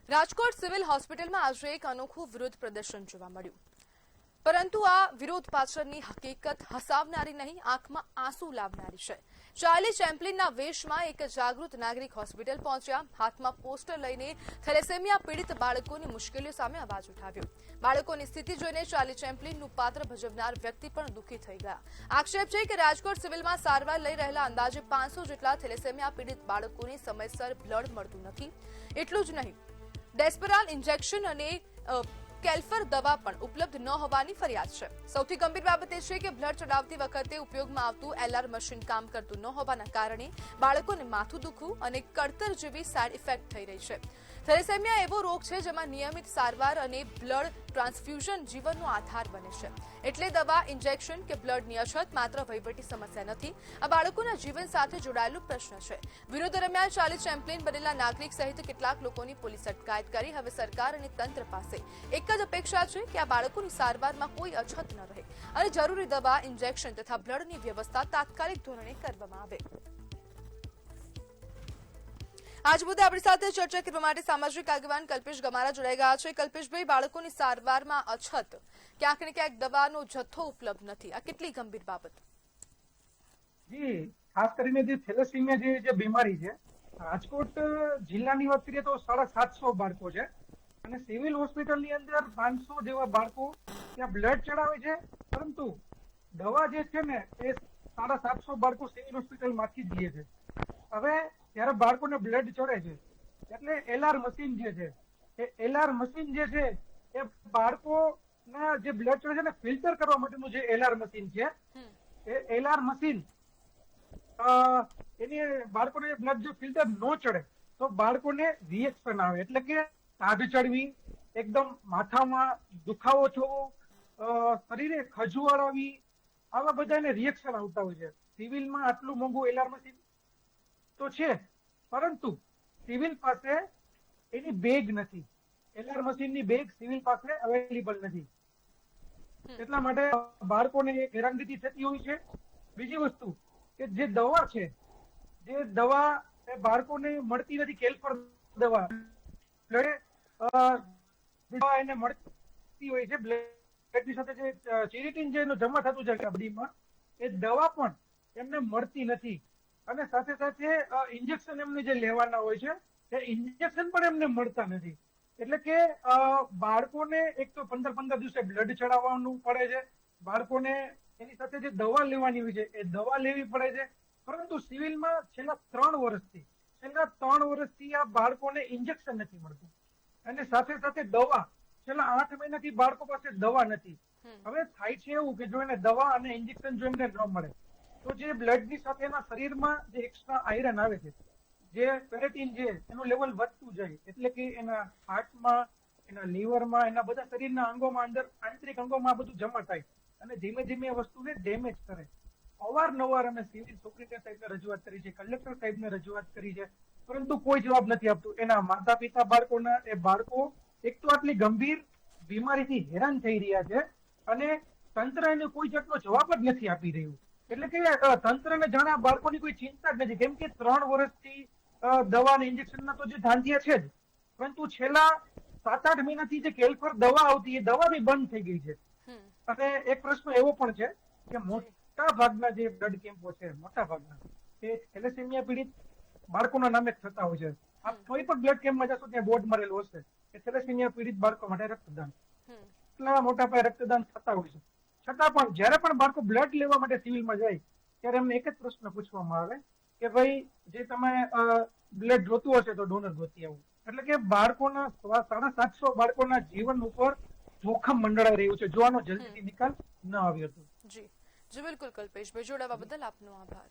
Rajkot civil હોસ્પિટલમાં આજે એક અનોખું વિરોધ પ્રદર્શન જોવા મળ્યું, પરંતુ આ વિરોધ પાછળની હકીકત હસાવનારી નહીં, આંખમાં આંસુ લાવનારી છે। ચાર્લી ચેમ્પ્લિનના વેશમાં એક જાગૃત નાગરિક હોસ્પિટલ પહોંચ્યા, હાથમાં પોસ્ટર લઈને થેલેસેમિયા પીડિત બાળકોની મુશ્કેલીઓ સામે અવાજ ઉઠાવ્યો। બાળકોની સ્થિતિ જોઈને ચાર્લી ચેમ્પ્લિનનું પાત્ર ભજવનાર વ્યક્તિ પણ દુઃખી થઈ ગયા। આક્ષેપ છે કે રાજકોટ સિવિલમાં સારવાર લઈ રહેલા અંદાજે 500 જેટલા થેલેસેમિયા પીડિત બાળકોને સમયસર બ્લડ મળતું નથી। એટલું જ નહીં, ડેસ્પેરાલ ઇન્જેક્શન અને કેલ્ફર દવા પણ ઉપલબ્ધ ન હોવાની ફરિયાદ છે। સૌથી ગંભીર બાબત એ છે કે બ્લડ ચડાવતી વખતે ઉપયોગમાં આવતું એલઆર મશીન કામ કરતું ન હોવાના કારણે બાળકોને માથું દુખવું અને કળતર જેવી સાઇડ ઇફેક્ટ થઈ રહી છે। થેલેસેમિયા એવો રોગ છે જેમાં નિયમિત સારવાર અને બ્લડ ટ્રાન્સફ્યુઝન જીવનનો આધાર બને છે। એટલે દવા, ઇન્જેક્શન કે બ્લડની અછત માત્ર વહીવટી સમસ્યા નથી, આ બાળકોના જીવન સાથે જોડાયેલો પ્રશ્ન છે। વિરોધ દરમિયાન ચાર્લી ચેમ્પ્લિન બનેલા નાગરિક સહિત કેટલાક લોકોની પોલીસ અટકાયત કરી। હવે સરકાર અને તંત્ર પાસે એક જ અપેક્ષા છે કે આ બાળકોની સારવારમાં કોઈ અછત ન રહે અને જરૂરી દવા, ઇન્જેક્શન તથા બ્લડની વ્યવસ્થા તાત્કાલિક ધોરણે કરવામાં આવે। આજ મુદ્દે આપણી સાથે ચર્ચા કરવા માટે સામાજિક આગેવાન કલ્પેશ ગમારા જોડાઈ ગયા છે। કલ્પેશભાઈ, બાળકોની સારવારમાં અછત, ક્યાંક ને ક્યાંક દવાનો જથ્થો ઉપલબ્ધ નથી, આ કેટલી ગંભીર બાબત? જી, ખાસ કરીને જે થેલેસેમિયા જે બીમારી છે, રાજકોટ જિલ્લાની વાત કરીએ તો 750 બાળકો છે અને સિવિલ હોસ્પિટલની અંદર 500 જેવા બાળકો ત્યાં બ્લડ ચડાવે છે, પરંતુ દવા જે છે ને એ 750 બાળકો સિવિલ હોસ્પિટલમાંથી જ લે છે। હવે જ્યારે બાળકોને બ્લડ ચડે છે એટલે એલઆર મશીન જે છે, એ એલઆર મશીન જે છે એ બાળકોના જે બ્લડ ચડે છે ને ફિલ્ટર કરવા માટેનું જે એલઆર મશીન છે, એ એલઆર મશીન એની બાળકોને બ્લડ જો ફિલ્ટર ન ચડે તો બાળકોને રિએક્શન આવે, એટલે કે તાઢ ચડવી, એકદમ માથામાં દુખાવો થવો, શરીરે ખજવાળ આવી, આવા બધા એને રિએક્શન આવતા હોય છે। સિવિલમાં આટલું મોંઘું એલઆર મશીન તો છે, પરંતુ સિવિલ પાસે એની બેગ નથી, એલઆર મશીનની બેગ સિવિલ પાસે અવેલેબલ નથી, એટલા માટે બાળકોને એક હેરાનગતિ થતી હોય છે। બીજી વસ્તુ કે જે દવા છે, જે દવા એ બાળકોને મળતી નથી, કેલ્ફર દવા એને મળતી હોય છે, બ્લડની સાથે જે ચેરિટીન જે એનું જમા થતું જાય બોડીમાં, એ દવા પણ એમને મળતી નથી અને સાથે સાથે ઇન્જેક્શન એમને જે લેવાના હોય છે એ ઇન્જેક્શન પણ એમને મળતા નથી। એટલે કે બાળકોને એક તો 15 દિવસે બ્લડ ચડાવવાનું પડે છે, બાળકોને એની સાથે જે દવા લેવાની હોય છે એ દવા લેવી પડે છે, પરંતુ સિવિલમાં છેલ્લા 3 વર્ષથી આ બાળકોને ઇન્જેક્શન નથી મળતું અને સાથે સાથે દવા છેલ્લા 8 મહિનાથી બાળકો પાસે દવા નથી। હવે થાય છે એવું કે જો એને દવા અને ઇન્જેક્શન જો એમને ન મળે તો જે બ્લડની સાથે એના શરીરમાં જે એક્સ્ટ્રા આયરન આવે છે, જે ફેરેટિન છે, એનું લેવલ વધતું જાય, એટલે કે એના હાર્ટમાં, એના લીવરમાં, એના બધા શરીરના અંગોમાં, અંદર આંતરિક અંગોમાં બધું જમા થાય અને ધીમે ધીમે એ વસ્તુને ડેમેજ કરે। અવારનવાર અમે સિવિલ સુપ્રિન્ટેન્ડન્ટ સાહેબને રજૂઆત કરી છે, કલેક્ટર સાહેબને રજૂઆત કરી છે, પરંતુ કોઈ જવાબ નથી આપતું। એના માતા પિતા બાળકોના, એ બાળકો એક તો આટલી ગંભીર બીમારીથી હેરાન થઈ રહ્યા છે અને તંત્ર એને કોઈ જાતનો જવાબ જ નથી આપી રહ્યું, એટલે કે તંત્રને જાણે આ બાળકોની કોઈ ચિંતા જ નથી, કેમ કે 3 વર્ષથી દવા અને ઇન્જેક્શનના તો જે ધાંધિયા છે જ, પરંતુ છેલ્લા 7-8 મહિનાથી જે કેલ્ફર દવા આવતી, એ દવા બી બંધ થઈ ગઈ છે। અને એક પ્રશ્ન એવો પણ છે કે મોટા ભાગના જે બ્લડ કેમ્પો છે, મોટા ભાગના એ થેલેસેમિયા પીડિત બાળકોના નામે જ થતા હોય છે। આપ કોઈ પણ બ્લડ કેમ્પમાં જશો ત્યાં બોર્ડ મારેલું હશે કે થેલેસેમિયા પીડિત બાળકો માટે રક્તદાન, એટલા મોટા પાયે રક્તદાન થતા હોય છે, છતાં પણ જયારે પણ બાળકો બ્લડ લેવા માટે સિવિલમાં જાય ત્યારે એમને એક જ પ્રશ્ન પૂછવામાં આવે કે ભાઈ જે તમે બ્લડ જોતું હશે તો ડોનર ગોતી આવું। એટલે કે બાળકોના 750 બાળકોના જીવન ઉપર જોખમ મંડળાઈ રહ્યું છે જો આનો જલ્દીથી નિકાલ ન આવ્યો તો। જી બિલકુલ કલ્પેશભાઈ, જોડાવા બદલ આપનો આભાર।